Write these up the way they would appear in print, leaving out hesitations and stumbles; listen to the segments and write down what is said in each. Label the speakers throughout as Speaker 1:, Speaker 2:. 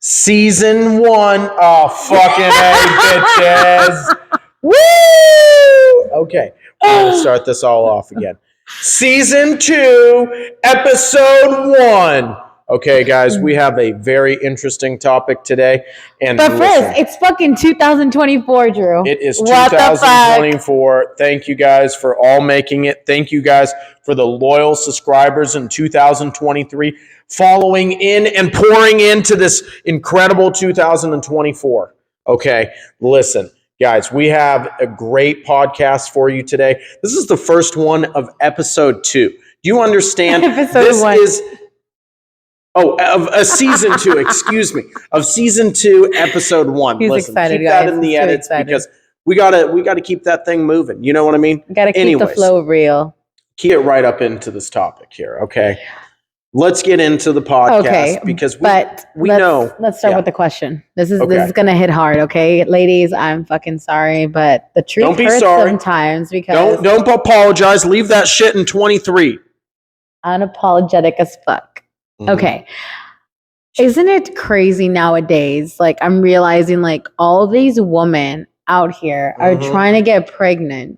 Speaker 1: Season 1. Oh, fucking A, bitches. Woo! Okay, we're going to start this all off again. Season 2, Episode 1. Okay, guys, we have a very interesting topic today. And
Speaker 2: but first, it's fucking 2024, Drew.
Speaker 1: It is 2024. Thank you guys for all making it. Thank you guys for the loyal subscribers in 2023, following in and pouring into this incredible 2024. Okay, listen, guys, we have a great podcast for you today. This is the first one of episode 2. Do you understand?
Speaker 2: Episode 1.
Speaker 1: Of season 2, excuse me, of season 2, episode 1.
Speaker 2: He's
Speaker 1: Listen,
Speaker 2: excited,
Speaker 1: keep
Speaker 2: guys.
Speaker 1: that in the
Speaker 2: He's
Speaker 1: edits
Speaker 2: excited.
Speaker 1: because we gotta keep that thing moving. You know what I mean?
Speaker 2: Gotta keep the flow real.
Speaker 1: Keep it right up into this topic here, okay? Let's get into the podcast because we know.
Speaker 2: Let's start with the question. This is gonna hit hard, okay, ladies? I'm fucking sorry, but the truth hurts sometimes because
Speaker 1: don't apologize. Leave that shit in 23.
Speaker 2: Unapologetic as fuck. Mm-hmm. Okay. Isn't it crazy nowadays? Like, I'm realizing, like, all these women out here are trying to get pregnant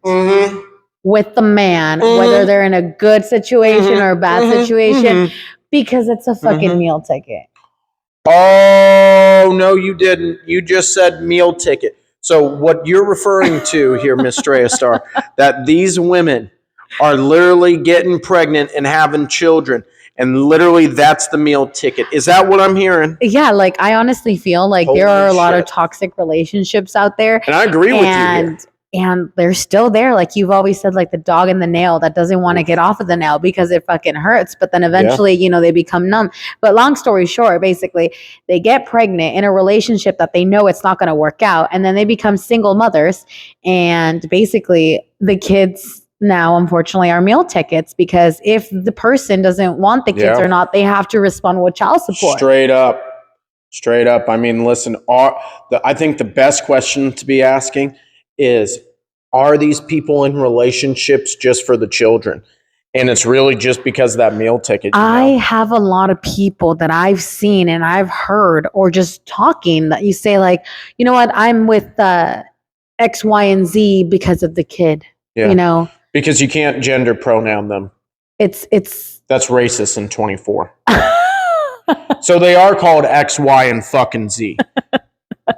Speaker 2: with the man, whether they're in a good situation or a bad situation, because it's a fucking meal ticket.
Speaker 1: Oh, no, you didn't. You just said meal ticket. So what you're referring to here, Miss Straya Star, that these women are literally getting pregnant and having children. And literally, that's the meal ticket. Is that what I'm hearing?
Speaker 2: Yeah, like, I honestly feel like there are a lot of toxic relationships out there.
Speaker 1: And I agree with you here.
Speaker 2: And they're still there. Like you've always said, like the dog in the nail that doesn't want to get off of the nail because it fucking hurts. But then eventually, they become numb. But long story short, basically, they get pregnant in a relationship that they know it's not going to work out. And then they become single mothers. And basically, the kids now, unfortunately, are meal tickets because if the person doesn't want the kids or not, they have to respond with child support.
Speaker 1: Straight up. I mean, listen, I think the best question to be asking is, are these people in relationships just for the children? And it's really just because of that meal ticket.
Speaker 2: I have a lot of people that I've seen and I've heard or just talking that you say like, you know what, I'm with X, Y, and Z because of the kid,
Speaker 1: Because you can't gender pronoun them.
Speaker 2: It's
Speaker 1: That's racist in 24. So they are called X, Y, and fucking Z.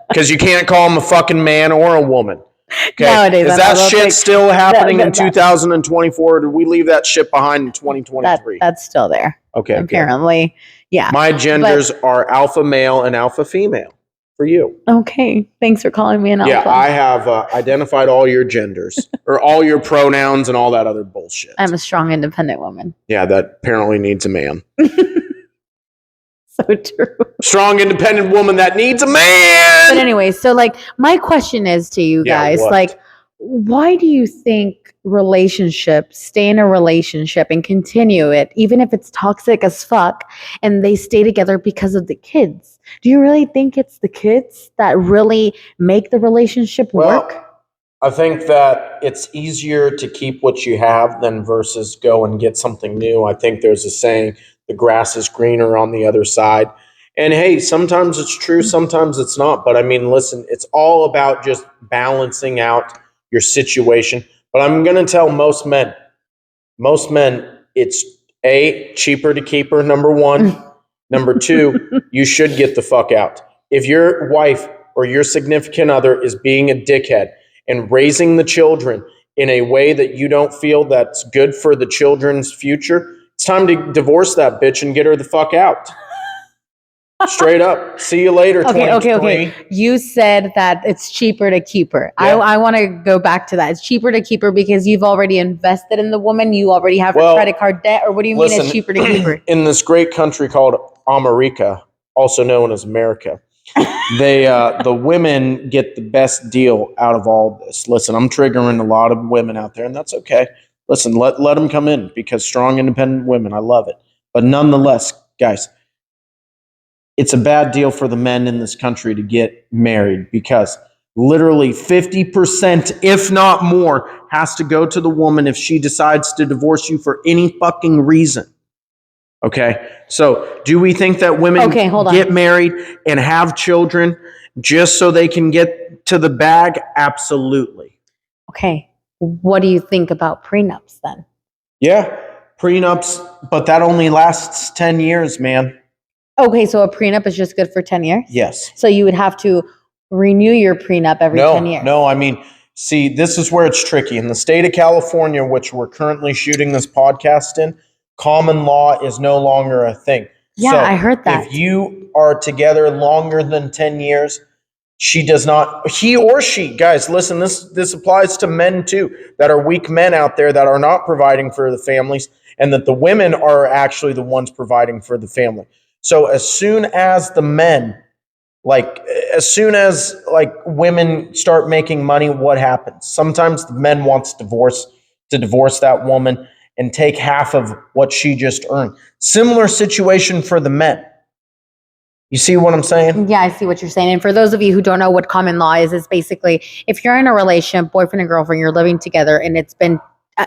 Speaker 1: Because you can't call them a fucking man or a woman. Okay?
Speaker 2: Nowadays,
Speaker 1: is that shit still happening in 2024, or did we leave that shit behind in 2023?
Speaker 2: That's still there.
Speaker 1: Okay.
Speaker 2: Apparently, yeah.
Speaker 1: My genders are alpha male and alpha female for you.
Speaker 2: Okay. Thanks for calling me an alpha.
Speaker 1: Yeah, I have identified all your genders or all your pronouns and all that other bullshit.
Speaker 2: I'm a strong, independent woman.
Speaker 1: Yeah, that apparently needs a man.
Speaker 2: So true.
Speaker 1: Strong, independent woman that needs a man.
Speaker 2: But anyway, so like my question is to you guys, like, why do you think relationships stay in a relationship and continue it, even if it's toxic as fuck, and they stay together because of the kids? Do you really think it's the kids that really make the relationship work?
Speaker 1: I think that it's easier to keep what you have than versus go and get something new. I think there's a saying, the grass is greener on the other side. And hey, sometimes it's true, sometimes it's not. But I mean, listen, it's all about just balancing out your situation. But I'm going to tell most men, it's cheaper to keep her, number one. Number two, you should get the fuck out. If your wife or your significant other is being a dickhead and raising the children in a way that you don't feel that's good for the children's future, it's time to divorce that bitch and get her the fuck out. Straight up. See you later.
Speaker 2: Okay. You said that it's cheaper to keep her. Yeah. I want to go back to that. It's cheaper to keep her because you've already invested in the woman. You already have her credit card debt. Or what do you mean it's cheaper to keep her?
Speaker 1: In this great country called America, also known as America, the women get the best deal out of all this. Listen, I'm triggering a lot of women out there, and that's okay. Listen, let them come in because strong, independent women, I love it. But nonetheless, guys, it's a bad deal for the men in this country to get married because literally 50%, if not more, has to go to the woman if she decides to divorce you for any fucking reason. Okay. So do we think that women
Speaker 2: Okay, hold on.
Speaker 1: get married and have children just so they can get to the bag? Absolutely.
Speaker 2: Okay. What do you think about prenups then?
Speaker 1: Yeah. Prenups, but that only lasts 10 years, man.
Speaker 2: Okay, so a prenup is just good for 10 years?
Speaker 1: Yes.
Speaker 2: So you would have to renew your prenup every 10 years?
Speaker 1: No, I mean, see, this is where it's tricky. In the state of California, which we're currently shooting this podcast in, common law is no longer a thing.
Speaker 2: Yeah,
Speaker 1: So
Speaker 2: I heard that.
Speaker 1: if you are together longer than 10 years, he or she, guys, listen, this applies to men too, that are weak men out there that are not providing for the families, and that the women are actually the ones providing for the family. So as soon as the men, like as soon as like women start making money, what happens? Sometimes the men wants to divorce that woman and take half of what she just earned. Similar situation for the men. You see what I'm saying?
Speaker 2: Yeah, I see what you're saying. And for those of you who don't know what common law is basically if you're in a relationship, boyfriend and girlfriend, you're living together and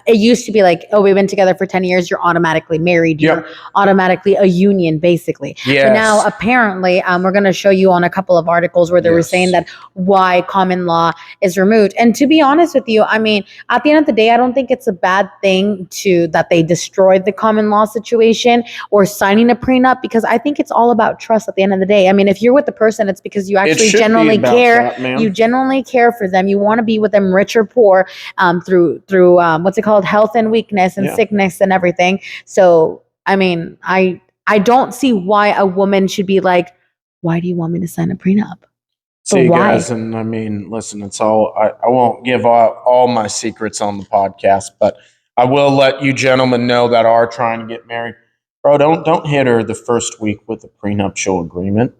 Speaker 2: it used to be like, oh, we've been together for 10 years, you're automatically married. You're automatically a union, basically.
Speaker 1: Yes.
Speaker 2: But now, apparently, we're going to show you on a couple of articles where they were saying that why common law is removed. And to be honest with you, I mean, at the end of the day, I don't think it's a bad thing that they destroyed the common law situation or signing a prenup, because I think it's all about trust at the end of the day. I mean, if you're with the person, it's because you actually genuinely care. You genuinely care for them. You want to be with them, rich or poor, through what's it called, health and weakness and sickness and everything. So I mean, I don't see why a woman should be like, why do you want me to sign a prenup?
Speaker 1: See, guys, and I mean, listen, it's all, I won't give out all my secrets on the podcast, but I will let you gentlemen know that are trying to get married. Bro, don't hit her the first week with a prenuptial agreement.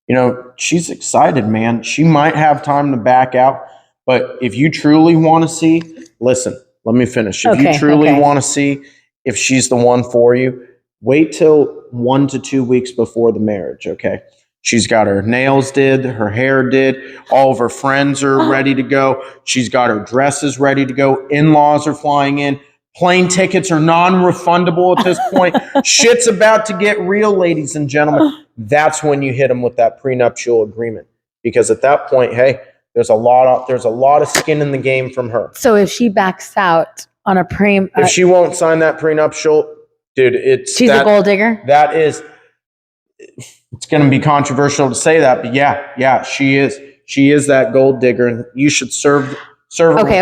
Speaker 1: You know, she's excited, man. She might have time to back out, but if you truly want to see, listen, let me finish. If you truly want to see if she's the one for you, wait till 1 to 2 weeks before the marriage, okay? She's got her nails did, her hair did, all of her friends are ready to go. She's got her dresses ready to go. In-laws are flying in. Plane tickets are non-refundable at this point. Shit's about to get real, ladies and gentlemen. That's when you hit them with that prenuptial agreement. Because at that point, hey, there's a lot of skin in the game from her.
Speaker 2: So if she backs out on a
Speaker 1: if she won't sign that prenuptial, dude,
Speaker 2: she's a gold digger.
Speaker 1: That is, it's going to be controversial to say that, but yeah, she is. She is that gold digger, and you should serve her. Okay.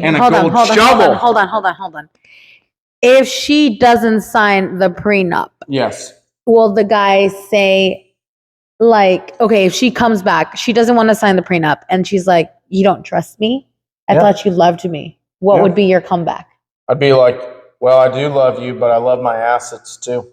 Speaker 2: And hold on. If she doesn't sign the prenup,
Speaker 1: yes,
Speaker 2: will the guy say, like, okay, if she comes back, she doesn't want to sign the prenup, and she's like, you don't trust me? I thought you loved me. What would be your comeback?
Speaker 1: I'd be like, well, I do love you, but I love my assets too.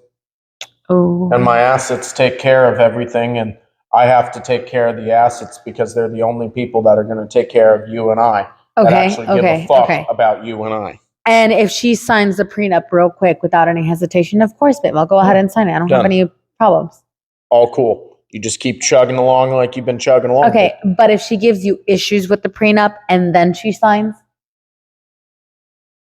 Speaker 2: Oh.
Speaker 1: And my assets take care of everything, and I have to take care of the assets because they're the only people that are going to take care of you and I. That actually give a fuck about you and I.
Speaker 2: And if she signs the prenup real quick without any hesitation, of course, babe, I'll go ahead and sign it. I don't have any problems.
Speaker 1: All cool. You just keep chugging along like you've been chugging along.
Speaker 2: Okay, but if she gives you issues with the prenup and then she signs?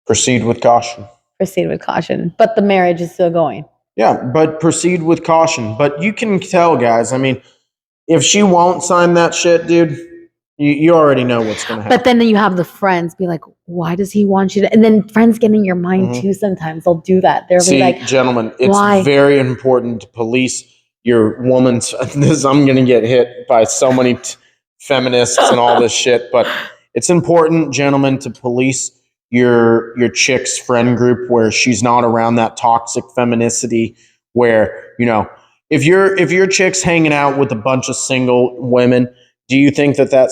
Speaker 1: Proceed with caution.
Speaker 2: Proceed with caution. But the marriage is still going.
Speaker 1: Yeah, but proceed with caution. But you can tell, guys, I mean, if she won't sign that shit, dude, you already know what's going to happen.
Speaker 2: But then you have the friends be like, why does he want you to? And then friends get in your mind too sometimes. They'll do that. They'll be like,
Speaker 1: gentlemen, it's very important to police your woman's. I'm going to get hit by so many feminists and all this shit, but it's important, gentlemen, to police your chick's friend group where she's not around that toxic femininity, where, you know, if your chick's hanging out with a bunch of single women, do you think that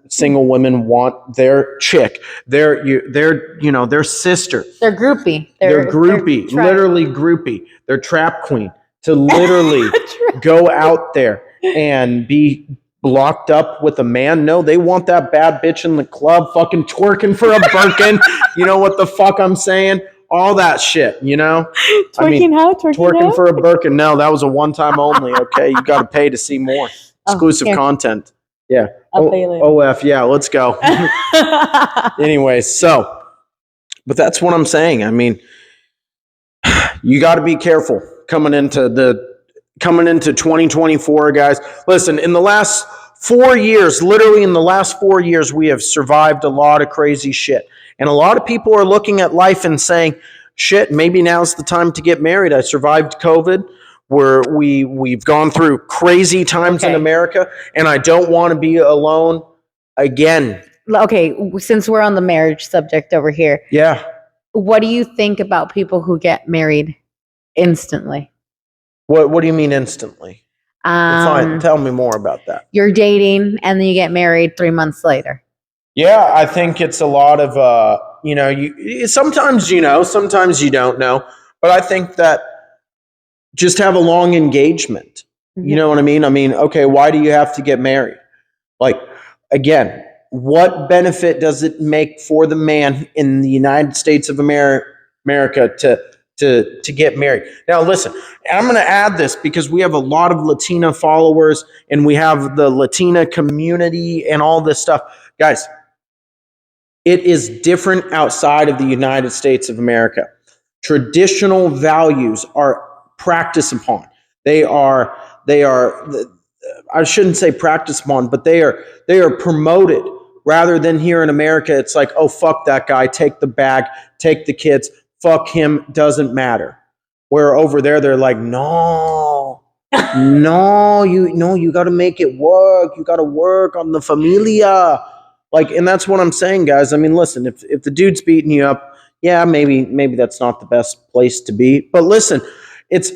Speaker 1: single women want their chick, their sister,
Speaker 2: their groupie,
Speaker 1: their groupie, literally groupie, their trap queen, to literally go out there and be locked up with a man? No, they want that bad bitch in the club fucking twerking for a Birkin. You know what the fuck I'm saying? All that shit, you know? Twerking for a Birkin. No, that was a one-time only, okay? You got to pay to see more exclusive content. Yeah. OF, yeah, let's go. Anyway, but that's what I'm saying. I mean, you got to be careful, coming into 2024, guys. Listen, in the last 4 years, literally in the last 4 years, we have survived a lot of crazy shit. And a lot of people are looking at life and saying, shit, maybe now's the time to get married. I survived COVID. We've gone through crazy times in America, and I don't want to be alone again.
Speaker 2: Okay, since we're on the marriage subject over here.
Speaker 1: Yeah.
Speaker 2: What do you think about people who get married instantly?
Speaker 1: What do you mean instantly? Fine. Tell me more about that.
Speaker 2: You're dating and then you get married 3 months later.
Speaker 1: Yeah, I think it's a lot of sometimes you know, sometimes you don't know. But I think that just have a long engagement. You know what I mean? I mean, okay, why do you have to get married? Like, again, what benefit does it make for the man in the United States of America to get married? Now, listen, I'm going to add this because we have a lot of Latina followers and we have the Latina community and all this stuff. Guys, it is different outside of the United States of America. Traditional values are practiced upon. They are, I shouldn't say practiced upon, but they are promoted. Rather than here in America, it's like, oh, fuck that guy, take the bag, take the kids, fuck him, doesn't matter. Where over there, they're like, no, you got to make it work. You got to work on the familia. Like, and that's what I'm saying, guys. I mean, listen, if the dude's beating you up, yeah, maybe that's not the best place to be. But listen, it's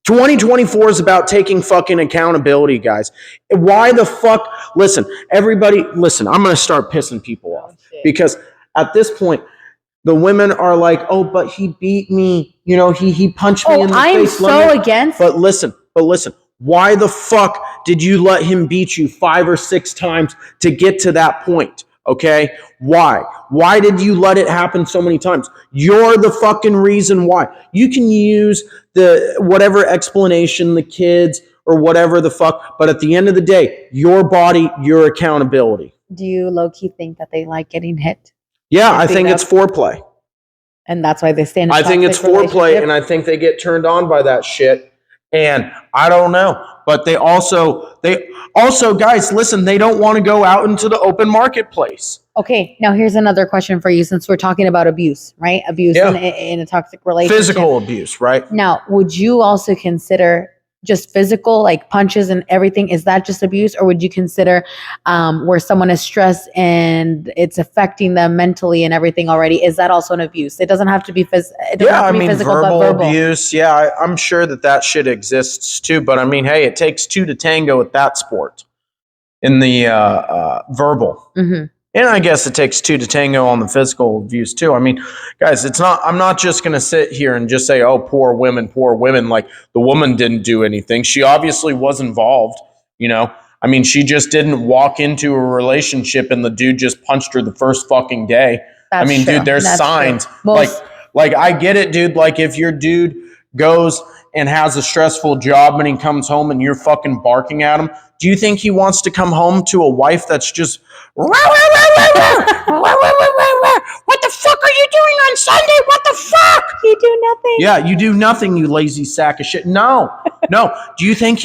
Speaker 1: 2024 is about taking fucking accountability, guys. Why the fuck? Listen, everybody, listen, I'm going to start pissing people off because at this point, the women are like, oh, but he beat me. You know, he punched me in the face.
Speaker 2: I'm so against.
Speaker 1: But listen, why the fuck did you let him beat you 5 or 6 times to get to that point? Okay? Why? Why did you let it happen so many times? You're the fucking reason why. You can use the whatever explanation, the kids or whatever the fuck, but at the end of the day, your body, your accountability.
Speaker 2: Do you low-key think that they like getting hit?
Speaker 1: Yeah, I think it's foreplay.
Speaker 2: And that's why they stay in a
Speaker 1: I think it's foreplay, and I think they get turned on by that shit. And I don't know, but they also, guys, listen, they don't want to go out into the open marketplace.
Speaker 2: Okay, now here's another question for you, since we're talking about abuse, right? Abuse in a toxic relationship.
Speaker 1: Physical abuse, right?
Speaker 2: Now, would you also consider just physical, like punches and everything? Is that just abuse? Or would you consider where someone is stressed and it's affecting them mentally and everything already? Is that also an abuse? It doesn't have to be physical,
Speaker 1: verbal abuse. Yeah, I'm sure that shit exists too. But I mean, hey, it takes 2 to tango at that sport in the verbal. Mm-hmm. And I guess it takes 2 to tango on the physical abuse too. I mean, guys, I'm not just going to sit here and just say, oh, poor women. Like the woman didn't do anything. She obviously was involved, you know. I mean, she just didn't walk into a relationship and the dude just punched her the first fucking day.
Speaker 2: That's true.
Speaker 1: Dude, there's signs. Like I get it, dude. Like if your dude goes and has a stressful job and he comes home and you're fucking barking at him, do you think he wants to come home to a wife that's just what the fuck are you doing on Sunday? What the fuck?
Speaker 2: You do nothing.
Speaker 1: Yeah, you do nothing, you lazy sack of shit. No. Do you think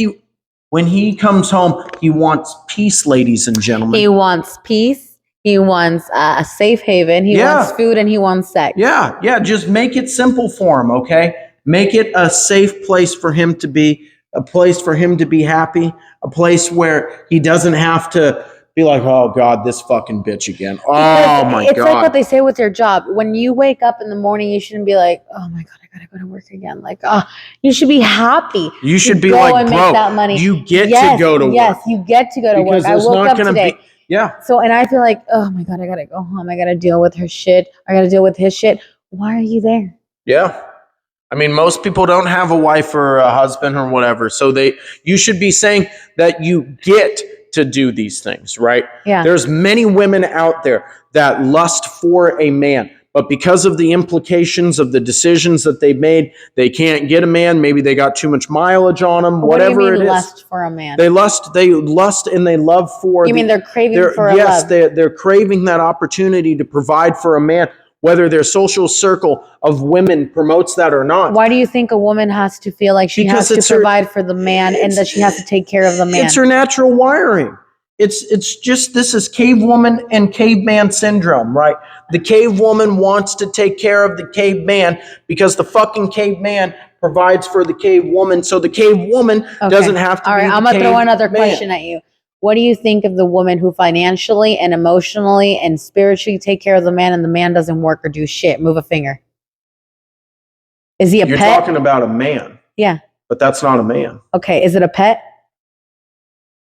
Speaker 1: when he comes home, he wants peace, ladies and gentlemen?
Speaker 2: He wants peace. He wants a safe haven. He wants food and he wants sex.
Speaker 1: Yeah. Just make it simple for him, okay? Make it a safe place for him to be, a place for him to be happy, a place where he doesn't have to be like, oh God, this fucking bitch again. Oh my God.
Speaker 2: It's like what they say with your job. When you wake up in the morning, you shouldn't be like, oh my God, I gotta go to work again. Like, you should be happy.
Speaker 1: You should be like, bro, make that money. You get to go to work.
Speaker 2: Yes, you get to go to work. I woke up today.
Speaker 1: Yeah.
Speaker 2: So, and I feel like, oh my God, I gotta go home. I gotta deal with her shit. I gotta deal with his shit. Why are you there?
Speaker 1: Yeah. I mean, most people don't have a wife or a husband or whatever. So you should be saying that you get to do these things, right?
Speaker 2: Yeah.
Speaker 1: There's many women out there that lust for a man, but because of the implications of the decisions that they made, they can't get a man. Maybe they got too much mileage on them, whatever
Speaker 2: it is.
Speaker 1: Lust
Speaker 2: for a man.
Speaker 1: They lust and they love for.
Speaker 2: You mean they're craving for a love?
Speaker 1: Yes, they're craving that opportunity to provide for a man. whether their social circle of women promotes that or not.
Speaker 2: Why do you think a woman has to feel like she
Speaker 1: Because
Speaker 2: has
Speaker 1: it's
Speaker 2: to
Speaker 1: her-
Speaker 2: provide for the man and that she has to take care of the man?
Speaker 1: It's her natural wiring. It's just, this is cave woman and caveman syndrome, right? The cave woman wants to take care of the caveman because the fucking caveman provides for the cave woman, so the cave woman
Speaker 2: Okay.
Speaker 1: doesn't have to
Speaker 2: All
Speaker 1: be
Speaker 2: right,
Speaker 1: the
Speaker 2: I'm gonna throw another
Speaker 1: caveman.
Speaker 2: question at you. What do you think of the woman who financially and emotionally and spiritually take care of the man and the man doesn't work or do shit? Move a finger. Is he a
Speaker 1: You're
Speaker 2: pet?
Speaker 1: talking about a man,
Speaker 2: Yeah.
Speaker 1: but that's not a man.
Speaker 2: Okay. Is it a pet?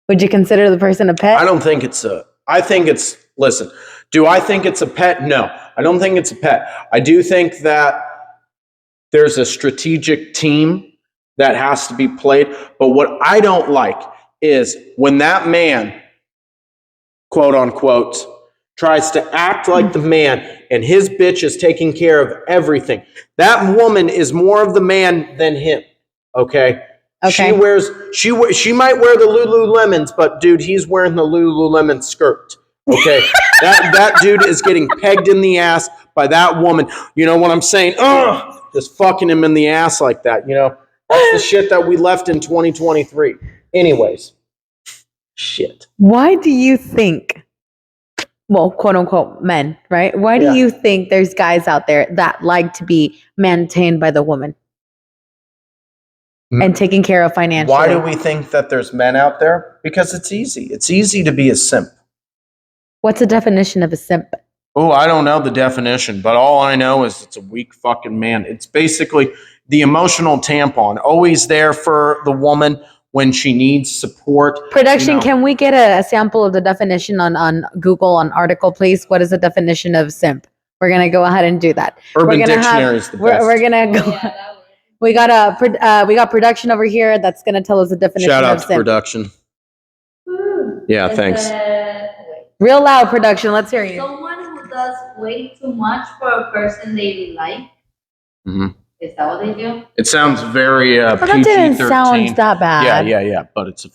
Speaker 2: Would you consider the person a pet?
Speaker 1: I don't think it's a, I think it's, listen, do I think it's a pet? No, I don't think it's a pet. I do think that there's a strategic team that has to be played. But what I don't like is when that man, quote unquote, tries to act like the man and his bitch is taking care of everything. That woman is more of the man than him. Okay.
Speaker 2: Okay.
Speaker 1: She might wear the Lululemons, but dude, he's wearing the Lululemon skirt. Okay. that dude is getting pegged in the ass by that woman. You know what I'm saying? Ugh, just fucking him in the ass like that. You know, that's the shit that we left in 2023. Anyways, shit.
Speaker 2: Why do you think, well, quote unquote, men, right? Why do
Speaker 1: Yeah.
Speaker 2: you think there's guys out there that like to be maintained by the woman and taken care of financially?
Speaker 1: Why do we think that there's men out there? Because it's easy. It's easy to be a simp.
Speaker 2: What's the definition of a simp?
Speaker 1: Oh, I don't know the definition, but all I know is it's a weak fucking man. It's basically the emotional tampon, always there for the woman when she needs support.
Speaker 2: Production,
Speaker 1: You know,
Speaker 2: can we get a sample of the definition on Google, on article, please? What is the definition of simp? We're going to go ahead and do that.
Speaker 1: Urban
Speaker 2: We're gonna
Speaker 1: Dictionary is the
Speaker 2: We're,
Speaker 1: best.
Speaker 2: we're going to go. We got we got production over here that's going to tell us the definition
Speaker 1: Shout out
Speaker 2: of
Speaker 1: to
Speaker 2: simp.
Speaker 1: production. Yeah, thanks.
Speaker 2: Real loud production. Let's hear you.
Speaker 3: Someone who does way too much for a person they like.
Speaker 1: Mhm.
Speaker 3: Is that what they do?
Speaker 1: It sounds very
Speaker 2: Well, that didn't
Speaker 1: PG-13.
Speaker 2: sound that bad.
Speaker 1: Yeah. But it's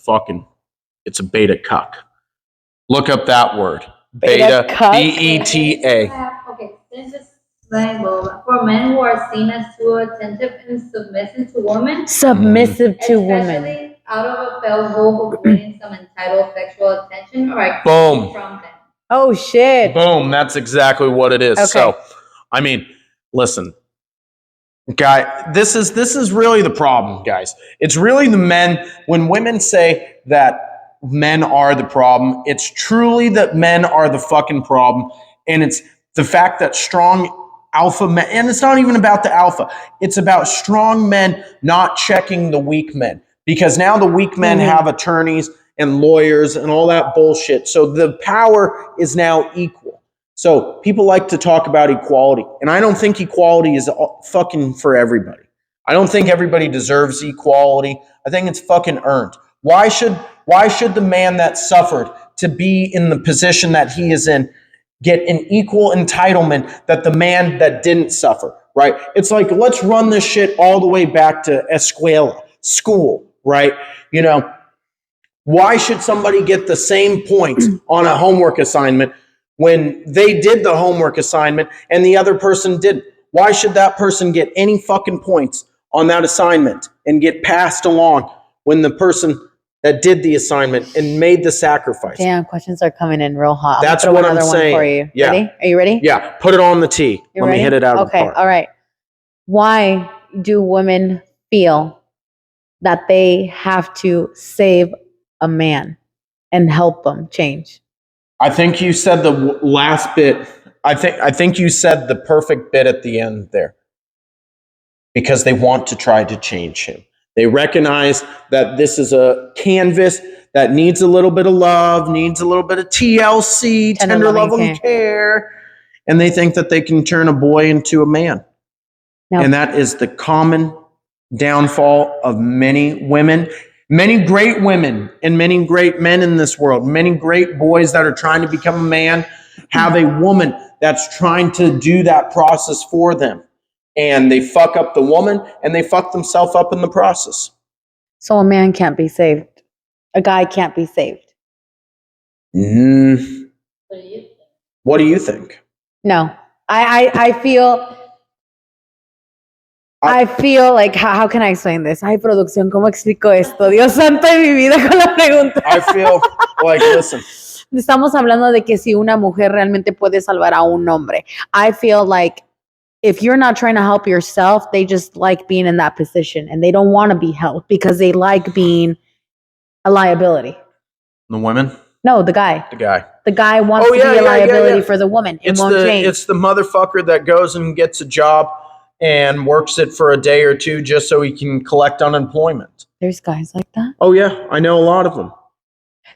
Speaker 1: a beta cuck. Look up that word.
Speaker 2: Beta cuck?
Speaker 1: BETA.
Speaker 3: Okay, this is slang, but for men who are seen as too attentive and submissive to women,
Speaker 2: Submissive to women.
Speaker 3: especially out of a felt hope of winning some entitled sexual attention or activity
Speaker 1: Boom.
Speaker 3: from them.
Speaker 2: Oh, shit.
Speaker 1: Boom, that's exactly what it is.
Speaker 2: Okay.
Speaker 1: So, I mean, listen, guy, this is really the problem, guys. It's really the men. When women say that men are the problem, it's truly that men are the fucking problem. And it's the fact that strong alpha men, and it's not even about the alpha, it's about strong men not checking the weak men. Because now the weak men have attorneys and lawyers and all that bullshit. So the power is now equal. So people like to talk about equality. And I don't think equality is fucking for everybody. I don't think everybody deserves equality. I think it's fucking earned. Why should the man that suffered to be in the position that he is in get an equal entitlement that the man that didn't suffer, right? It's like, let's run this shit all the way back to escuela, school, right? You know, why should somebody get the same points on a homework assignment when they did the homework assignment and the other person didn't? Why should that person get any fucking points on that assignment and get passed along when the person that did the assignment and made the sacrifice?
Speaker 2: Damn, questions are coming in real hot.
Speaker 1: That's
Speaker 2: I'm gonna
Speaker 1: what
Speaker 2: throw
Speaker 1: I'm
Speaker 2: another
Speaker 1: saying.
Speaker 2: one for you.
Speaker 1: Yeah.
Speaker 2: Ready? Are you ready?
Speaker 1: Yeah, put it on the tee.
Speaker 2: You
Speaker 1: Let
Speaker 2: ready?
Speaker 1: me hit it out of the
Speaker 2: Okay,
Speaker 1: park.
Speaker 2: all right. Why do women feel that they have to save a man and help them change?
Speaker 1: I think you said the last bit. I think you said the perfect bit at the end there. Because they want to try to change him. They recognize that this is a canvas that needs a little bit of love, needs a little bit of TLC, tender love and care. And they think that they can turn a boy into a man.
Speaker 2: No.
Speaker 1: And that is the common downfall of many women, many great women, and many great men in this world. Many great boys that are trying to become a man have a woman that's trying to do that process for them. And they fuck up the woman and they fuck themselves up in the process.
Speaker 2: So a man can't be saved. A guy can't be saved.
Speaker 3: What do you think?
Speaker 1: What do you think?
Speaker 2: No, I feel like, how can I explain this? Ay, producción, ¿cómo explico esto? Dios santo de mi vida con la pregunta.
Speaker 1: I feel like, listen,
Speaker 2: Estamos hablando de que si una mujer realmente puede salvar a un hombre. I feel like if you're not trying to help yourself, they just like being in that position and they don't want to be helped because they like being a liability.
Speaker 1: the women,
Speaker 2: No, the guy.
Speaker 1: the guy.
Speaker 2: The guy wants
Speaker 1: Oh,
Speaker 2: to
Speaker 1: yeah,
Speaker 2: be a
Speaker 1: yeah, yeah,
Speaker 2: liability
Speaker 1: yeah.
Speaker 2: for the woman. It won't change.
Speaker 1: It's the motherfucker that goes and gets a job and works it for a day or two just so he can collect unemployment.
Speaker 2: There's guys like that.
Speaker 1: Oh yeah, I know a lot of them.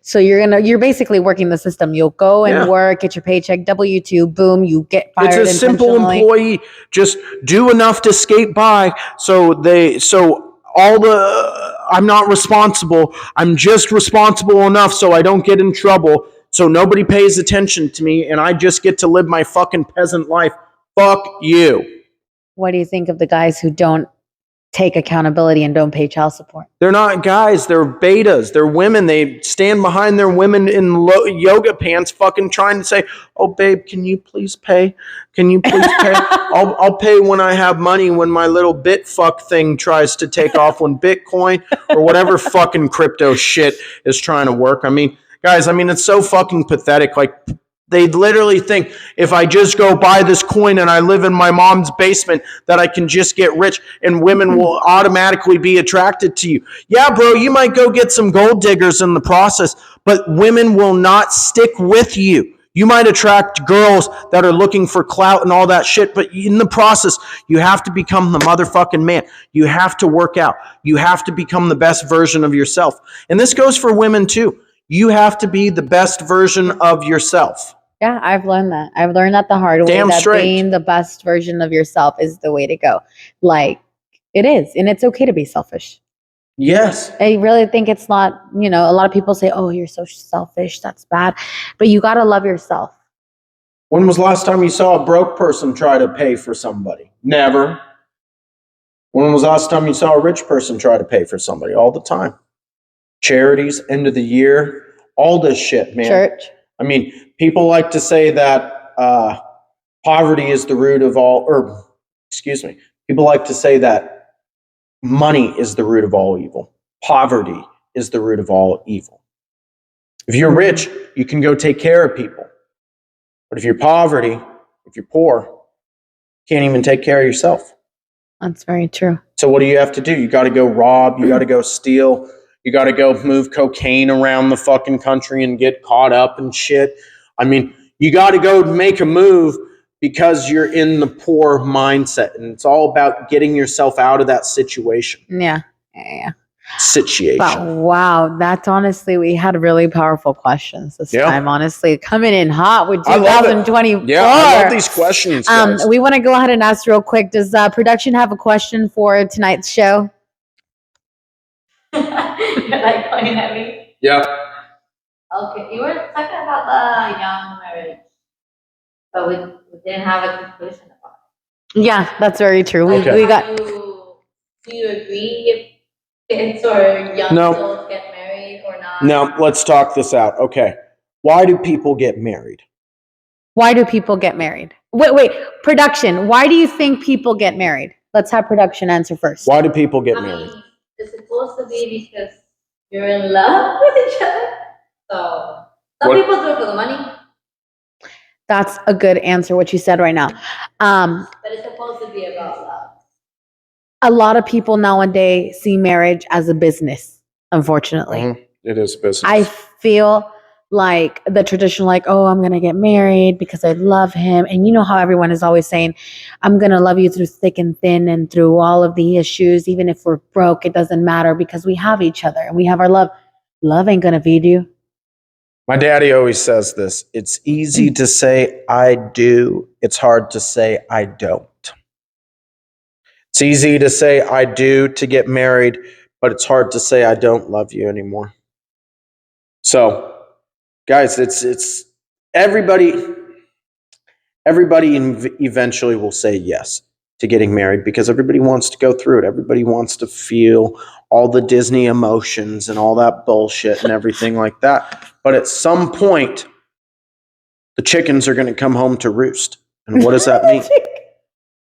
Speaker 2: So you're basically working the system. You'll go and
Speaker 1: Yeah.
Speaker 2: work, get your paycheck, W-2, boom, you get fired.
Speaker 1: It's a simple
Speaker 2: intentionally.
Speaker 1: employee. Just do enough to skate by. I'm not responsible. I'm just responsible enough so I don't get in trouble. So nobody pays attention to me and I just get to live my fucking peasant life. Fuck you.
Speaker 2: What do you think of the guys who don't take accountability and don't pay child support?
Speaker 1: They're not guys. They're betas. They're women. They stand behind their women in yoga pants, fucking trying to say, "Oh, babe, can you please pay? Can you please pay? I'll pay when I have money. When my little Bitfuck thing tries to take off, when Bitcoin or whatever fucking crypto shit is trying to work." I mean, guys. I mean, it's so fucking pathetic. Like, they literally think if I just go buy this coin and I live in my mom's basement that I can just get rich and women will automatically be attracted to you. Yeah, bro, you might go get some gold diggers in the process, but women will not stick with you. You might attract girls that are looking for clout and all that shit, but in the process, you have to become the motherfucking man. You have to work out. You have to become the best version of yourself. And this goes for women too. You have to be the best version of yourself.
Speaker 2: Yeah, I've learned that. I've learned that the hard way.
Speaker 1: Damn
Speaker 2: that
Speaker 1: straight.
Speaker 2: being the best version of yourself is the way to go. Like, it is. And it's okay to be selfish.
Speaker 1: Yes.
Speaker 2: I really think it's not, a lot of people say, oh, you're so selfish. That's bad. But you got to love yourself.
Speaker 1: When was the last time you saw a broke person try to pay for somebody? Never. When was the last time you saw a rich person try to pay for somebody? All the time. Charities, end of the year, all this shit, man.
Speaker 2: Church.
Speaker 1: I mean, people like to say that poverty is the root of all, or excuse me, people like to say that money is the root of all evil. Poverty is the root of all evil. If you're rich, you can go take care of people. But if you're if you're poor, you can't even take care of yourself.
Speaker 2: That's very true.
Speaker 1: So what do you have to do? You got to go rob, you got to go steal, you got to go move cocaine around the fucking country and get caught up and shit. I mean, you got to go make a move because you're in the poor mindset. And it's all about getting yourself out of that situation.
Speaker 2: Yeah. But wow, that's honestly, we had really powerful questions this time, honestly. Coming in hot with 2024.
Speaker 1: Yeah, I love these questions, guys.
Speaker 2: We want to go ahead and ask real quick, does production have a question for tonight's show?
Speaker 3: You're like pointing at me.
Speaker 1: Yeah.
Speaker 3: Okay, you were talking about the young marriage, but we didn't have a conclusion about it.
Speaker 2: Yeah, that's very true.
Speaker 1: Okay.
Speaker 2: We got.
Speaker 3: Do you agree if kids or young adults get married or not?
Speaker 1: No, let's talk this out. Okay. Why do people get married?
Speaker 2: Why do people get married? Wait, production. Why do you think people get married? Let's have production answer first.
Speaker 1: Why do people get married?
Speaker 3: It's supposed to be because you're in love with each other. So some people do it for the money.
Speaker 2: That's a good answer, what you said right now.
Speaker 3: But it's supposed to be about love.
Speaker 2: A lot of people nowadays see marriage as a business, unfortunately.
Speaker 1: Mm-hmm. It is business.
Speaker 2: I feel like the traditional, like, oh, I'm going to get married because I love him. And you know how everyone is always saying, I'm going to love you through thick and thin and through all of the issues. Even if we're broke, it doesn't matter because we have each other and we have our love. Love ain't going to feed you.
Speaker 1: My daddy always says this. It's easy to say I do. It's hard to say I don't. It's easy to say I do to get married, but it's hard to say I don't love you anymore. So, guys, it's everybody eventually will say yes to getting married because everybody wants to go through it. Everybody wants to feel all the Disney emotions and all that bullshit and everything like that. But at some point, the chickens are going to come home to roost. And what does that mean?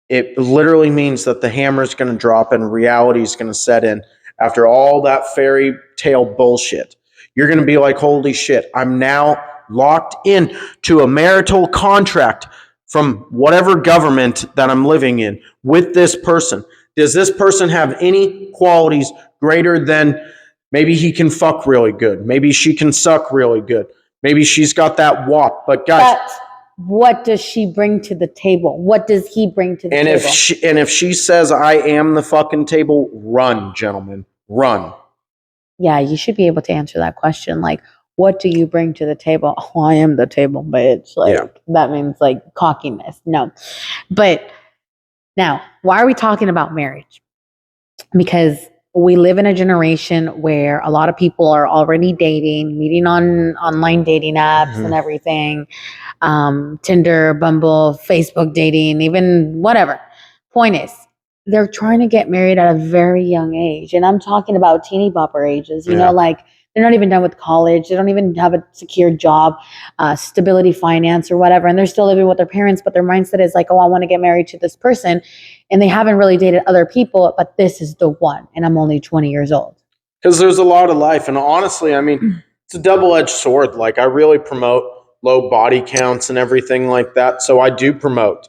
Speaker 1: It literally means that the hammer is going to drop and reality is going to set in after all that fairy tale bullshit. You're going to be like, holy shit, I'm now locked in to a marital contract from whatever government that I'm living in with this person. Does this person have any qualities greater than maybe he can fuck really good? Maybe she can suck really good. Maybe she's got that wop. But guys,
Speaker 2: But what does she bring to the table? What does he bring to the
Speaker 1: and
Speaker 2: table?
Speaker 1: if she says I am the fucking table, run, gentlemen, run.
Speaker 2: Yeah, you should be able to answer that question. Like, what do you bring to the table? Oh, I am the table, bitch. Like,
Speaker 1: Yeah.
Speaker 2: that means like cockiness. No. But now, why are we talking about marriage? Because we live in a generation where a lot of people are already dating, meeting on online dating apps
Speaker 1: Mhm.
Speaker 2: and everything. Tinder, Bumble, Facebook dating, even whatever. Point is, they're trying to get married at a very young age. And I'm talking about teeny bopper ages, you
Speaker 1: Yeah.
Speaker 2: know, like they're not even done with college. They don't even have a secure job, stability finance or whatever. And they're still living with their parents, but their mindset is like, oh, I want to get married to this person. And they haven't really dated other people, but this is the one. And I'm only 20 years old.
Speaker 1: Because there's a lot of life. And honestly, I mean, it's a double-edged sword. Like, I really promote low body counts and everything like that. So I do promote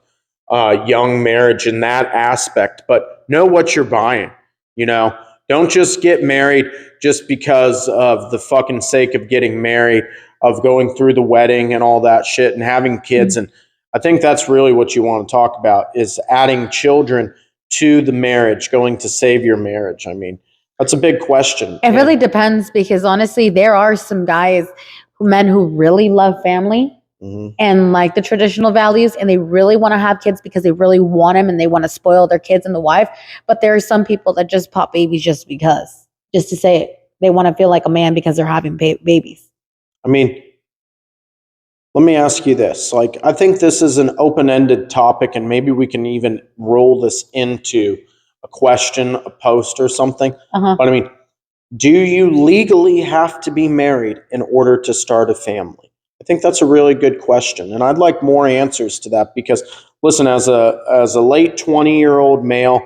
Speaker 1: young marriage in that aspect. But know what you're buying, you know? Don't just get married just because of the fucking sake of getting married, of going through the wedding and all that shit and having kids. And I think that's really what you want to talk about, is adding children to the marriage, going to save your marriage. I mean, that's a big question.
Speaker 2: It really depends, because honestly, there are some guys, men who really love family
Speaker 1: Mhm.
Speaker 2: and like the traditional values, and they really want to have kids because they really want them and they want to spoil their kids and the wife. But there are some people that just pop babies just because, just to say it. They want to feel like a man because they're having babies.
Speaker 1: I mean, let me ask you this. Like, I think this is an open-ended topic, and maybe we can even roll this into a question, a post, or something.
Speaker 2: Uh-huh.
Speaker 1: But I mean, do you legally have to be married in order to start a family? I think that's a really good question, and I'd like more answers to that because, listen, as a late 20-year-old male,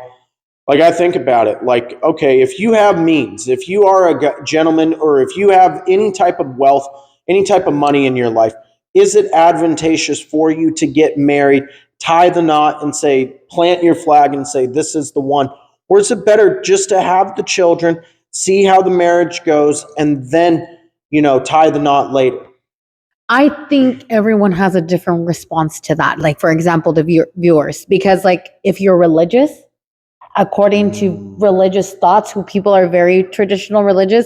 Speaker 1: like, I think about it, like, okay, if you have means, if you are a gentleman, or if you have any type of wealth, any type of money in your life, is it advantageous for you to get married, tie the knot, and say, plant your flag and say, this is the one? Or is it better just to have the children, see how the marriage goes, and then, tie the knot later?
Speaker 2: I think everyone has a different response to that. Like, for example, the viewers, because like if you're religious, according to religious thoughts, who people are very traditional religious,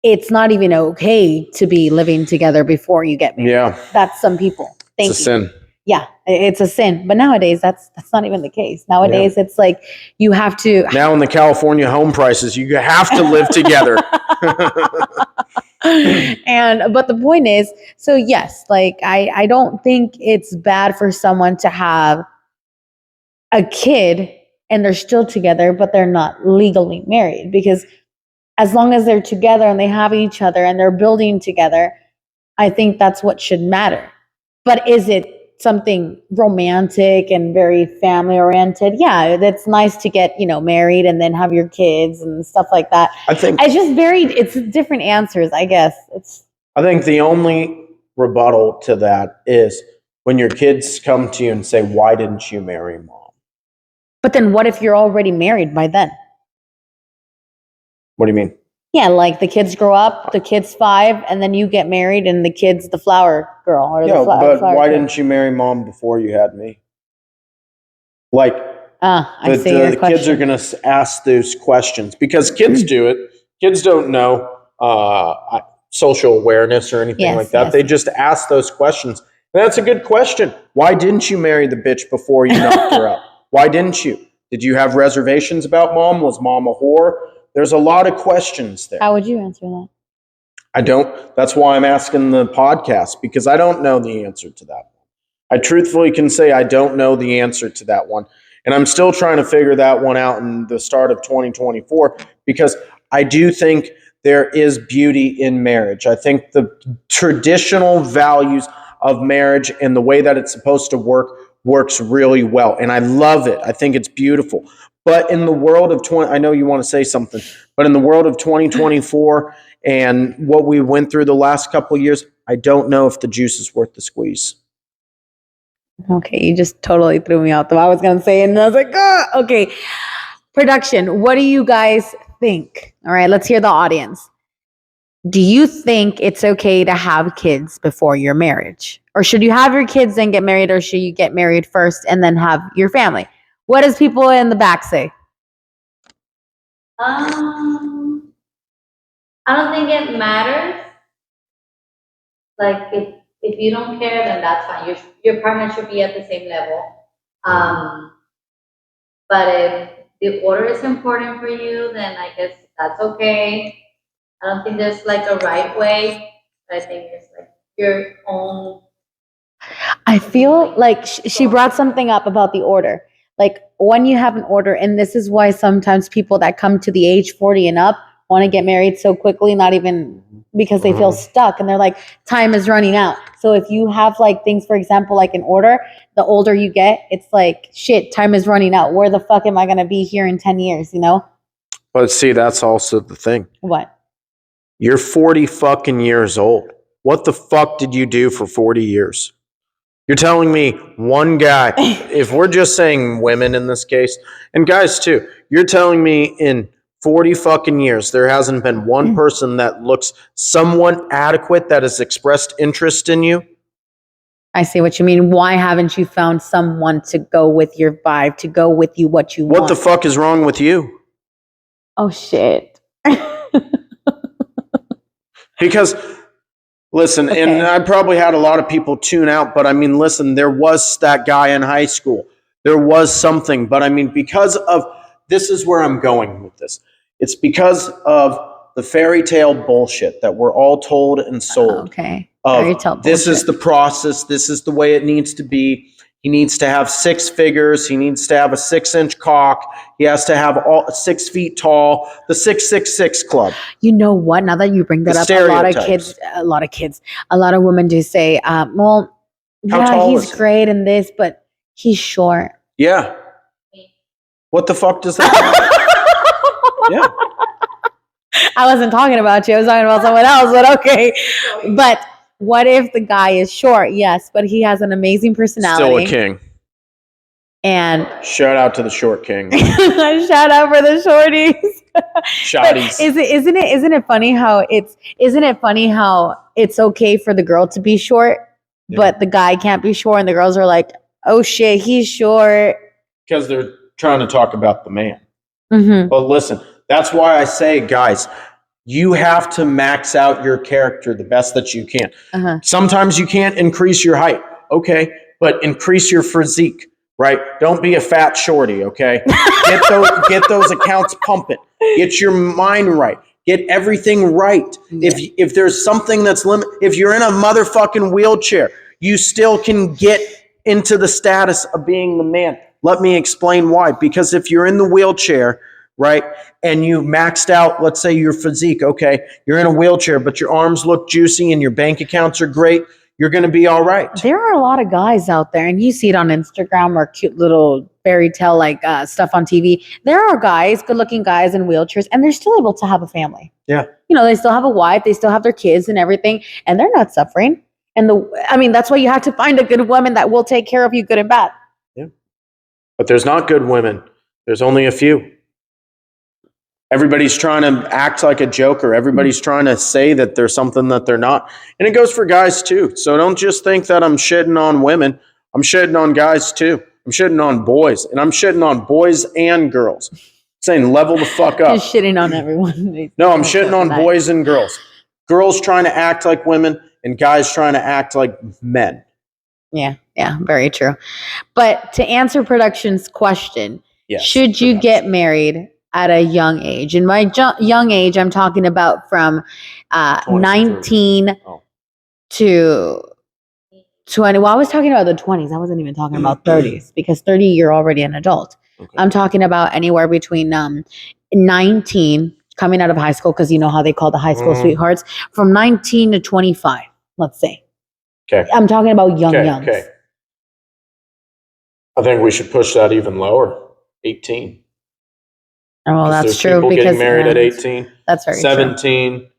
Speaker 2: it's not even okay to be living together before you get married.
Speaker 1: Yeah,
Speaker 2: That's some people. Thank
Speaker 1: it's a
Speaker 2: you.
Speaker 1: sin.
Speaker 2: Yeah, it's a sin. But nowadays, that's not even the case. Nowadays, it's like you have to.
Speaker 1: Now in the California home prices, you have to live together.
Speaker 2: But the point is, so yes, like I don't think it's bad for someone to have a kid and they're still together, but they're not legally married, because as long as they're together and they have each other and they're building together, I think that's what should matter. But is it something romantic and very family oriented? Yeah, that's nice to get, married and then have your kids and stuff like that.
Speaker 1: I think
Speaker 2: It's different answers, I guess.
Speaker 1: I think the only rebuttal to that is when your kids come to you and say, why didn't you marry mom?
Speaker 2: But then what if you're already married by then?
Speaker 1: What do you mean?
Speaker 2: Yeah, like the kids grow up, the kid's 5, and then you get married and the kid's the flower girl or
Speaker 1: Yeah,
Speaker 2: the
Speaker 1: but
Speaker 2: flower
Speaker 1: why
Speaker 2: kid.
Speaker 1: didn't you marry mom before you had me? Like,
Speaker 2: I see your
Speaker 1: the
Speaker 2: question.
Speaker 1: kids are going to ask those questions because kids do it. Kids don't know social awareness or anything like that.
Speaker 2: Yes.
Speaker 1: They just ask those questions. And that's a good question. Why didn't you marry the bitch before you knocked her up? Why didn't you? Did you have reservations about mom? Was mom a whore? There's a lot of questions there.
Speaker 2: How would you answer that?
Speaker 1: I don't. That's why I'm asking the podcast, because I don't know the answer to that. I truthfully can say I don't know the answer to that one. And I'm still trying to figure that one out in the start of 2024, because I do think there is beauty in marriage. I think the traditional values of marriage and the way that it's supposed to work works really well. And I love it. I think it's beautiful. But in the world of I know you want to say something, but in the world of 2024 and what we went through the last couple of years, I don't know if the juice is worth the squeeze.
Speaker 2: Okay, you just totally threw me out. Though I was gonna say it, and I was like, oh, okay. Production, what do you guys think? All right, let's hear the audience. Do you think it's okay to have kids before your marriage? Or should you have your kids then get married, or should you get married first and then have your family? What does people in the back say?
Speaker 3: I don't think it matters. Like if you don't care, then that's fine. Your partner should be at the same level. But if the order is important for you, then I guess that's okay. I don't think there's like a right way. I think it's like your own.
Speaker 2: I feel like she brought something up about the order. Like when you have an order, and this is why sometimes people that come to the age 40 and up want to get married so quickly, not even because they feel stuck and they're like, time is running out. So if you have like things, for example, like an order, the older you get, it's like, shit, time is running out. Where the fuck am I going to be here in 10 years, you know?
Speaker 1: But see, that's also the thing.
Speaker 2: What?
Speaker 1: You're 40 fucking years old. What the fuck did you do for 40 years? You're telling me one guy, if we're just saying women in this case, and guys too, you're telling me in 40 fucking years, there hasn't been one person that looks somewhat adequate that has expressed interest in you?
Speaker 2: I see what you mean. Why haven't you found someone to go with your vibe, to go with you what you want?
Speaker 1: What the fuck is wrong with you?
Speaker 2: Oh, shit.
Speaker 1: Because, listen,
Speaker 2: Okay.
Speaker 1: and I probably had a lot of people tune out, but I mean, listen, there was that guy in high school. There was something, but I mean, because of, this is where I'm going with this. It's because of the fairy tale bullshit that we're all told and sold.
Speaker 2: Okay.
Speaker 1: Of,
Speaker 2: Fairy tale
Speaker 1: this is
Speaker 2: bullshit.
Speaker 1: the process. This is the way it needs to be. He needs to have 6 figures. He needs to have a 6-inch cock. He has to have 6 feet tall. The 666 club.
Speaker 2: You know what? Now that you bring that
Speaker 1: The
Speaker 2: up, a lot of women do say, well,
Speaker 1: How
Speaker 2: yeah,
Speaker 1: tall is
Speaker 2: he's
Speaker 1: he?
Speaker 2: great in this, but he's short.
Speaker 1: Yeah. What the fuck does that mean? Yeah.
Speaker 2: I wasn't talking about you. I was talking about someone else, but okay. But what if the guy is short? Yes, but he has an amazing
Speaker 1: Still
Speaker 2: personality.
Speaker 1: a king.
Speaker 2: And
Speaker 1: Shout out to the short king.
Speaker 2: shout out for the shorties. But
Speaker 1: Shotties.
Speaker 2: isn't it funny how it's okay for the girl to be short,
Speaker 1: Yeah.
Speaker 2: but the guy can't be short, and the girls are like, oh shit, he's short.
Speaker 1: Because they're trying to talk about the man.
Speaker 2: Mm-hmm.
Speaker 1: But listen, that's why I say, guys, you have to max out your character the best that you can.
Speaker 2: Uh-huh.
Speaker 1: Sometimes you can't increase your height, okay? But increase your physique, right? Don't be a fat shorty, okay? Get those accounts pumping. Get your mind right. Get everything right.
Speaker 2: Yeah.
Speaker 1: If there's something that's if you're in a motherfucking wheelchair, you still can get into the status of being the man. Let me explain why. Because if you're in the wheelchair, right, and you maxed out, let's say your physique, okay, you're in a wheelchair, but your arms look juicy and your bank accounts are great, you're going to be all right.
Speaker 2: There are a lot of guys out there, and you see it on Instagram or cute little fairy tale like stuff on TV. There are guys, good-looking guys in wheelchairs, and they're still able to have a family.
Speaker 1: Yeah.
Speaker 2: You know, they still have a wife, they still have their kids and everything, and they're not suffering. And that's why you have to find a good woman that will take care of you, good and bad.
Speaker 1: Yeah. But there's not good women. There's only a few. Everybody's trying to act like a joker. Everybody's trying to say that there's something that they're not. And it goes for guys too. So don't just think that I'm shitting on women. I'm shitting on guys too. I'm shitting on boys. And I'm shitting on boys and girls. I'm saying level the fuck up.
Speaker 2: Just shitting on everyone.
Speaker 1: No, I'm shitting on boys and girls. Girls trying to act like women and guys trying to act like men.
Speaker 2: Yeah, very true. But to answer production's question,
Speaker 1: Yes,
Speaker 2: should you get married at a young age? In my young age, I'm talking about from 19 to 20. Well, I was talking about the 20s. I wasn't even talking about 30s because 30, you're already an adult.
Speaker 1: Okay.
Speaker 2: I'm talking about anywhere between 19, coming out of high school, because you know how they call the high school sweethearts, from 19 to 25, let's say.
Speaker 1: Okay.
Speaker 2: I'm talking about youngs.
Speaker 1: Okay. I think we should push that even lower. 18.
Speaker 2: Oh, well,
Speaker 1: 'Cause
Speaker 2: that's
Speaker 1: there's
Speaker 2: true
Speaker 1: people
Speaker 2: because
Speaker 1: getting married at 18,
Speaker 2: that's very true.
Speaker 1: 17.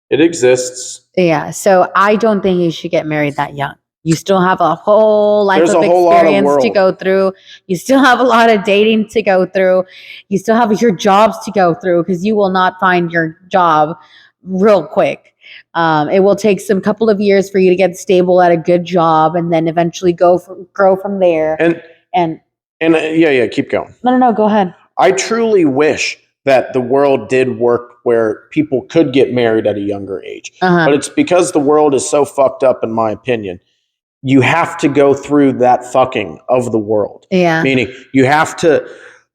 Speaker 1: It exists.
Speaker 2: Yeah, so I don't think you should get married that young. You still have a whole life
Speaker 1: There's
Speaker 2: of
Speaker 1: a whole lot of
Speaker 2: experience to
Speaker 1: world.
Speaker 2: go through. You still have a lot of dating to go through. You still have your jobs to go through because you will not find your job real quick. It will take some couple of years for you to get stable at a good job, and then eventually grow from there.
Speaker 1: And yeah, keep going.
Speaker 2: No, go ahead.
Speaker 1: I truly wish that the world did work where people could get married at a younger age. But it's because the world is so fucked up, in my opinion. You have to go through that fucking of the world.
Speaker 2: Yeah.
Speaker 1: Meaning you have to,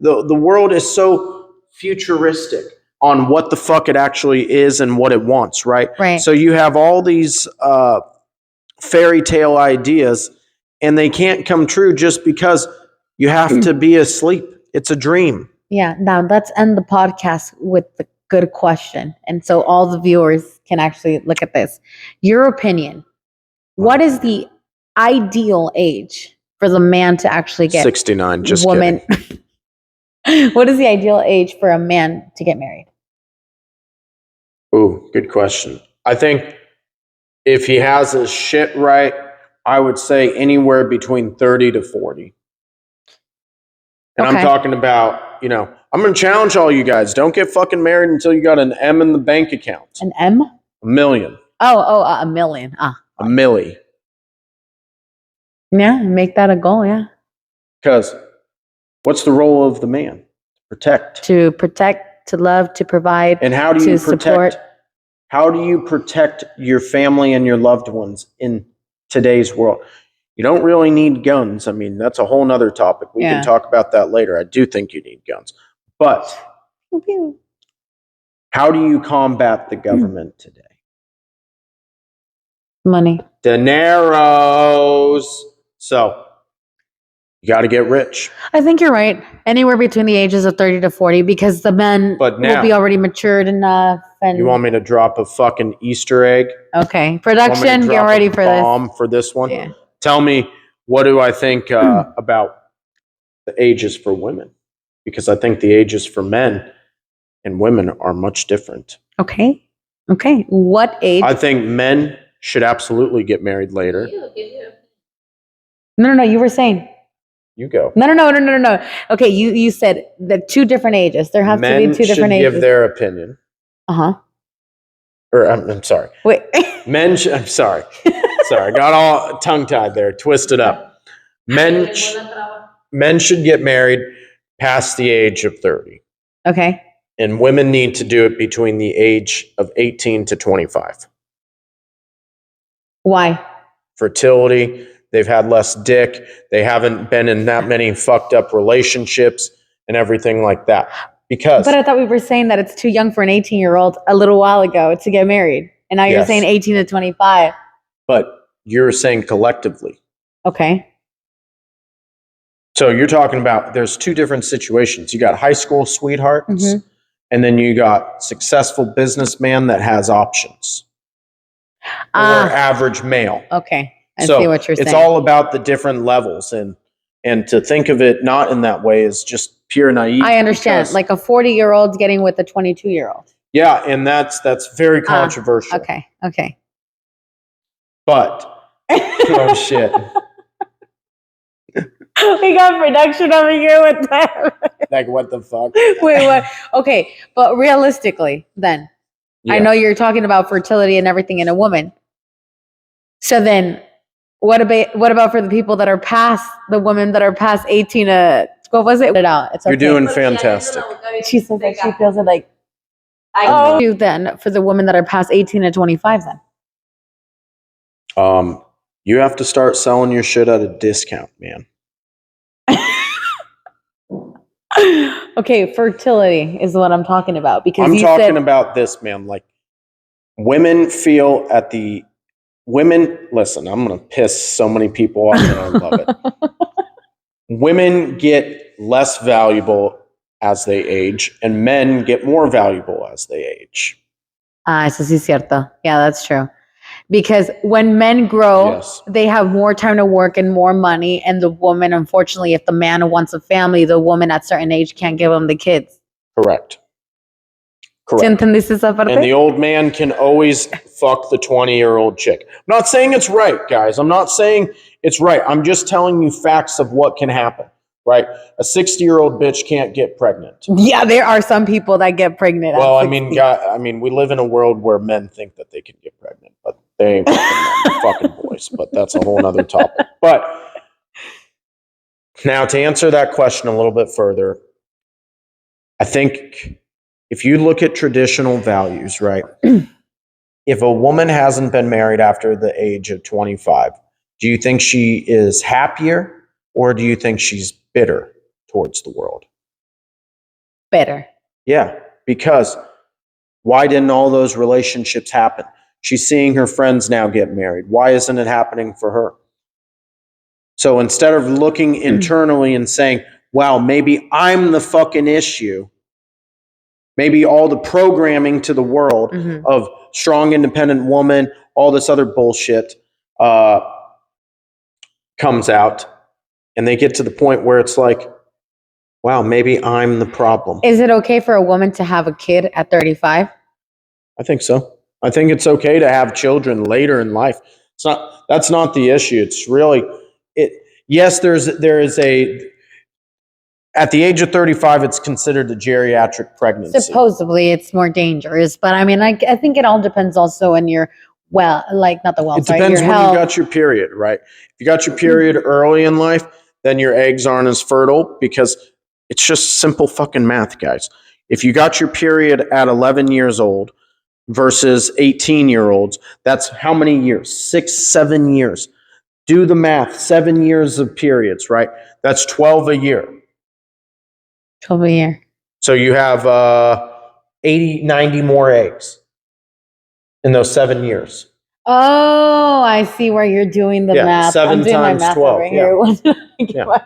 Speaker 1: the world is so futuristic on what the fuck it actually is and what it wants, right?
Speaker 2: Right.
Speaker 1: So you have all these fairy tale ideas and they can't come true just because you have to be asleep. It's a dream.
Speaker 2: Yeah. Now let's end the podcast with the good question. And so all the viewers can actually look at this. Your opinion. What is the ideal age for the man to actually get
Speaker 1: 69, just
Speaker 2: woman? What is the ideal age for a man to get married?
Speaker 1: Ooh, good question. I think if he has his shit right, I would say anywhere between 30 to 40. And
Speaker 2: Okay.
Speaker 1: I'm talking about, I'm going to challenge all you guys. Don't get fucking married until you got an M in the bank account.
Speaker 2: An M?
Speaker 1: $1 million.
Speaker 2: A million.
Speaker 1: A milli.
Speaker 2: Yeah, make that a goal, yeah.
Speaker 1: Because what's the role of the man? Protect.
Speaker 2: To protect, to love, to provide,
Speaker 1: And how do you
Speaker 2: to
Speaker 1: protect?
Speaker 2: support.
Speaker 1: How do you protect your family and your loved ones in today's world? You don't really need guns. I mean, that's a whole nother topic. We
Speaker 2: Yeah.
Speaker 1: can talk about that later. I do think you need guns. But how do you combat the government today?
Speaker 2: Money.
Speaker 1: Dineros. So you got to get rich.
Speaker 2: I think you're right. Anywhere between the ages of 30 to 40 because the men
Speaker 1: But
Speaker 2: will
Speaker 1: now-
Speaker 2: be already matured enough. And
Speaker 1: You want me to drop a fucking Easter egg?
Speaker 2: okay,
Speaker 1: You want me to
Speaker 2: production, get
Speaker 1: drop
Speaker 2: ready
Speaker 1: a
Speaker 2: for this.
Speaker 1: bomb for this one?
Speaker 2: Yeah.
Speaker 1: Tell me, what do I think about the ages for women? Because I think the ages for men and women are much different.
Speaker 2: Okay. What age?
Speaker 1: I think men should absolutely get married later.
Speaker 2: No. You were saying.
Speaker 1: You go.
Speaker 2: No. Okay, you said the two different ages. There have to
Speaker 1: Men
Speaker 2: be two different
Speaker 1: should
Speaker 2: ages.
Speaker 1: give their opinion. Or I'm sorry.
Speaker 2: Wait.
Speaker 1: I'm sorry. Sorry, I got all tongue-tied there, twisted up. Men should get married past the age of 30.
Speaker 2: Okay.
Speaker 1: And women need to do it between the age of 18 to 25.
Speaker 2: Why?
Speaker 1: Fertility, they've had less dick, they haven't been in that many fucked up relationships and everything like that. Because
Speaker 2: But I thought we were saying that it's too young for an 18-year-old a little while ago to get married. And now you're
Speaker 1: Yes.
Speaker 2: saying 18 to 25.
Speaker 1: but you're saying collectively.
Speaker 2: Okay.
Speaker 1: So you're talking about there's two different situations. You got high school sweethearts,
Speaker 2: Mhm.
Speaker 1: and then you got successful businessman that has options. Or
Speaker 2: Ah,
Speaker 1: average male.
Speaker 2: okay. I
Speaker 1: So
Speaker 2: see what you're saying.
Speaker 1: it's all about the different levels, and to think of it not in that way is just pure naive.
Speaker 2: I understand.
Speaker 1: because-
Speaker 2: Like a 40-year-old getting with a 22-year-old.
Speaker 1: yeah, and that's very controversial.
Speaker 2: Okay.
Speaker 1: But oh shit,
Speaker 2: We got production over here with that.
Speaker 1: like what the fuck?
Speaker 2: Wait, what? Okay, but realistically, then I
Speaker 1: Yeah.
Speaker 2: know you're talking about fertility and everything in a woman. So then, what about for the people that are past the women that are past 18? What was it? Put it out. It's
Speaker 1: You're
Speaker 2: okay.
Speaker 1: doing fantastic.
Speaker 2: She says that she feels it like.
Speaker 3: I
Speaker 2: You then for the women that are past 18 to 25 then.
Speaker 1: You have to start selling your shit at a discount, man.
Speaker 2: Okay, fertility is what I'm talking about because
Speaker 1: I'm
Speaker 2: you
Speaker 1: talking
Speaker 2: said
Speaker 1: about this, man. Like women feel at the women. Listen, I'm gonna piss so many people off, and I love it. Women get less valuable as they age, and men get more valuable as they age.
Speaker 2: eso sí es cierto. Yeah, that's true. Because when men grow,
Speaker 1: Yes.
Speaker 2: they have more time to work and more money. And the woman, unfortunately, if the man wants a family, the woman at a certain age can't give him the kids.
Speaker 1: Correct.
Speaker 2: ¿Sí
Speaker 1: Correct.
Speaker 2: entendiste esa
Speaker 1: And the
Speaker 2: parte?
Speaker 1: old man can always fuck the 20-year-old chick. I'm not saying it's right, guys. I'm not saying it's right. I'm just telling you facts of what can happen, right? A 60-year-old bitch can't get pregnant.
Speaker 2: Yeah, there are some people that get pregnant.
Speaker 1: Well,
Speaker 2: at
Speaker 1: I mean,
Speaker 2: 60.
Speaker 1: God, we live in a world where men think that they can get pregnant, but they ain't fucking men, they're fucking boys. But that's a whole nother topic. But now to answer that question a little bit further, I think if you look at traditional values, right? If a woman hasn't been married after the age of 25, do you think she is happier or do you think she's bitter towards the world?
Speaker 2: Better.
Speaker 1: Yeah, because why didn't all those relationships happen? She's seeing her friends now get married. Why isn't it happening for her? So instead of looking internally and saying, wow, maybe I'm the fucking issue, maybe all the programming to the world
Speaker 2: Mhm.
Speaker 1: of strong, independent woman, all this other bullshit comes out, and they get to the point where it's like, wow, maybe I'm the problem.
Speaker 2: Is it okay for a woman to have a kid at 35?
Speaker 1: I think so. I think it's okay to have children later in life. That's not the issue. It's really it. Yes, there is a at the age of 35, it's considered a geriatric pregnancy.
Speaker 2: Supposedly, it's more dangerous, but I mean, I think it all depends also on your not the well.
Speaker 1: It
Speaker 2: sorry,
Speaker 1: depends
Speaker 2: your
Speaker 1: when
Speaker 2: health.
Speaker 1: you got your period, right? If you got your period early in life, then your eggs aren't as fertile because it's just simple fucking math, guys. If you got your period at 11 years old versus 18-year-olds, that's how many years? 6, 7 years. Do the math. 7 years of periods, right? That's 12 a year.
Speaker 2: 12 a year.
Speaker 1: So you have 80, 90 more eggs in those 7 years.
Speaker 2: Oh, I see where you're doing the
Speaker 1: Yeah,
Speaker 2: math.
Speaker 1: 7
Speaker 2: I'm doing my
Speaker 1: times
Speaker 2: math
Speaker 1: 12,
Speaker 2: over here.
Speaker 1: Yeah.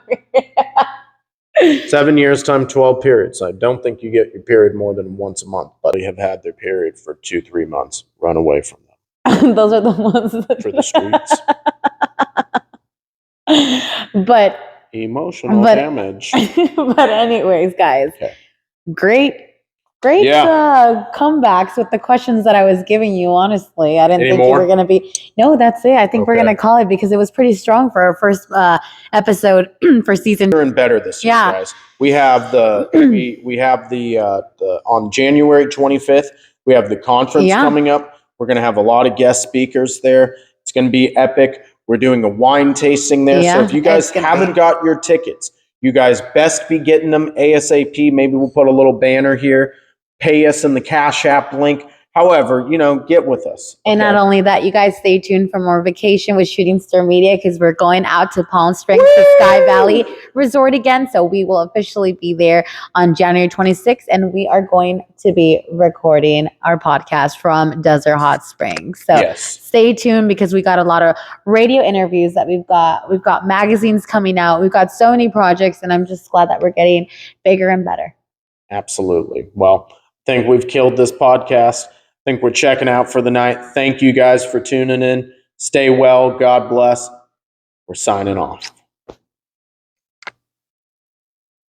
Speaker 1: 7 years times 12 periods. I don't think you get your period more than once a month, but they have had their period for 2-3 months. Run away from them.
Speaker 2: Those are the ones that
Speaker 1: For the streets.
Speaker 2: But
Speaker 1: Emotional
Speaker 2: But-
Speaker 1: damage.
Speaker 2: but anyways, guys,
Speaker 1: Okay.
Speaker 2: great comebacks with the questions that I was giving you. Honestly, I didn't
Speaker 1: Any
Speaker 2: think you
Speaker 1: more?
Speaker 2: were going to be. No, that's it. I think we're
Speaker 1: Okay.
Speaker 2: going to call it because it was pretty strong for our first episode for season.
Speaker 1: Better and better this year,
Speaker 2: Yeah.
Speaker 1: guys. We have we have the on January 25th. We have the conference
Speaker 2: Yeah.
Speaker 1: coming up. We're going to have a lot of guest speakers there. It's going to be epic. We're doing a wine tasting there.
Speaker 2: Yeah,
Speaker 1: So if you guys
Speaker 2: it's gonna
Speaker 1: haven't
Speaker 2: be.
Speaker 1: got your tickets, you guys best be getting them ASAP. Maybe we'll put a little banner here. Pay us in the Cash App link. However, get with us.
Speaker 2: And
Speaker 1: okay?
Speaker 2: not only that, you guys stay tuned for more vacation with Shooting Star Media because we're going out to Palm Springs, to Sky Valley Resort again. So we will officially be there on January 26th, and we are going to be recording our podcast from Desert Hot Springs. So
Speaker 1: Yes.
Speaker 2: stay tuned because we got a lot of radio interviews that we've got. We've got magazines coming out. We've got so many projects, and I'm just glad that we're getting bigger and better.
Speaker 1: Absolutely. Well, I think we've killed this podcast. I think we're checking out for the night. Thank you guys for tuning in. Stay well. God bless. We're signing off.